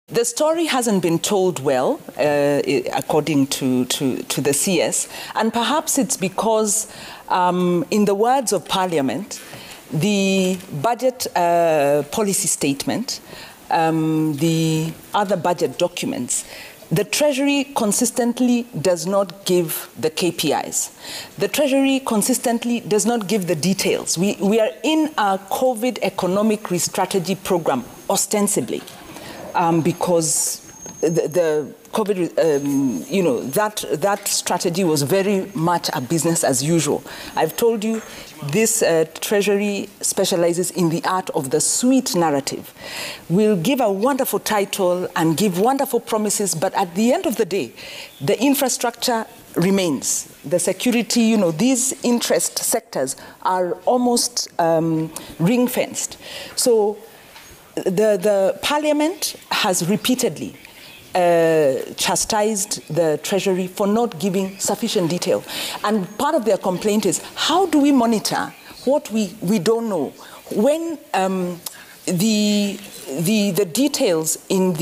The story hasn't been told well, according to the CS, and perhaps it's because, in the words of Parliament, the budget policy statement, the other budget documents, the Treasury consistently does not give the KPIs. The Treasury consistently does not give the details. We are in a COVID economic re-strategy program, ostensibly. Because the COVID, that strategy was very much a business as usual. I've told you this Treasury specializes in the art of the sweet narrative. We'll give a wonderful title and give wonderful promises, but at the end of the day, the infrastructure remains. The security, these interest sectors are almost ring-fenced. So the Parliament has repeatedly chastised the Treasury for not giving sufficient detail. And part of their complaint is, how do we monitor what we don't know? When the details in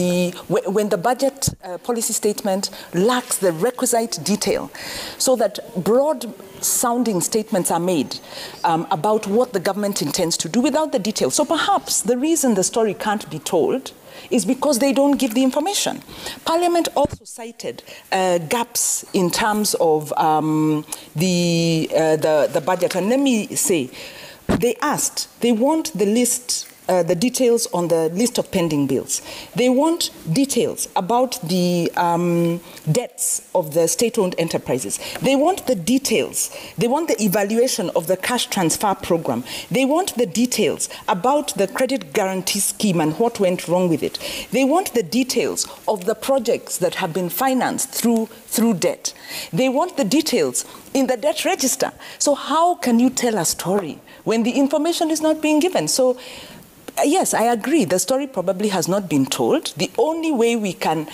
when the budget policy statement lacks the requisite detail, so that broad sounding statements are made about what the government intends to do without the details. So perhaps the reason the story can't be told is because they don't give the information. Parliament also cited gaps in terms of the budget. And let me say, they want the list, the details on the list of pending bills. They want details about the debts of the state-owned enterprises. They want the details. They want the evaluation of the cash transfer program. They want the details about the credit guarantee scheme and what went wrong with it. They want the details of the projects that have been financed through debt. They want the details in the debt register. So how can you tell a story when the information is not being given? So yes, I agree. The story probably has not been told. The only way we can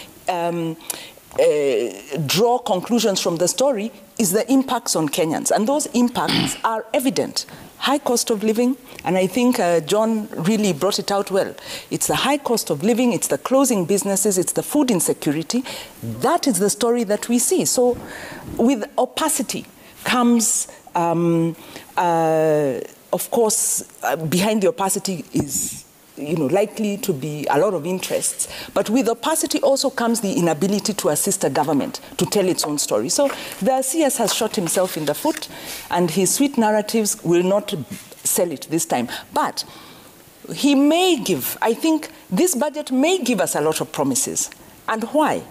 draw conclusions from the story is the impacts on Kenyans. And those impacts are evident. High cost of living, and I think John really brought it out well. It's the high cost of living, it's the closing businesses, it's the food insecurity. That is the story that we see. So with opacity comes of course, behind the opacity is, likely to be a lot of interests. But with opacity also comes the inability to assist a government to tell its own story. So the CS has shot himself in the foot, and his sweet narratives will not sell it this time. But he may give, I think this budget may give us a lot of promises. And why?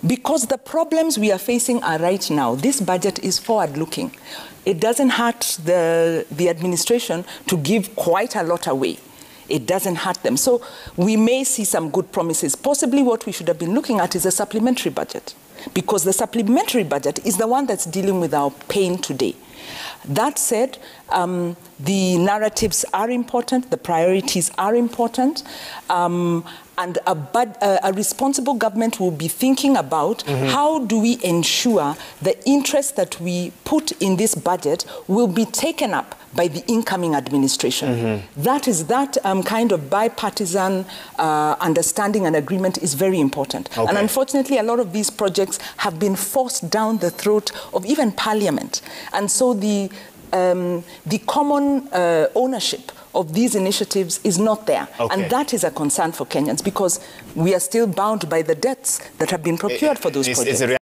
Because the problems we are facing are right now. This budget is forward-looking. It doesn't hurt the administration to give quite a lot away. It doesn't hurt them. So we may see some good promises. Possibly what we should have been looking at is a supplementary budget, because the supplementary budget is the one that's dealing with our pain today. That said, the narratives are important, the priorities are important, and a responsible government will be thinking about how do we ensure the interest that we put in this budget will be taken up by the incoming administration. That kind of bipartisan understanding and agreement is very important. Okay. And unfortunately, a lot of these projects have been forced down the throat of even Parliament. And so the common ownership of these initiatives is not there. Okay. And that is a concern for Kenyans, because we are still bound by the debts that have been procured for those projects.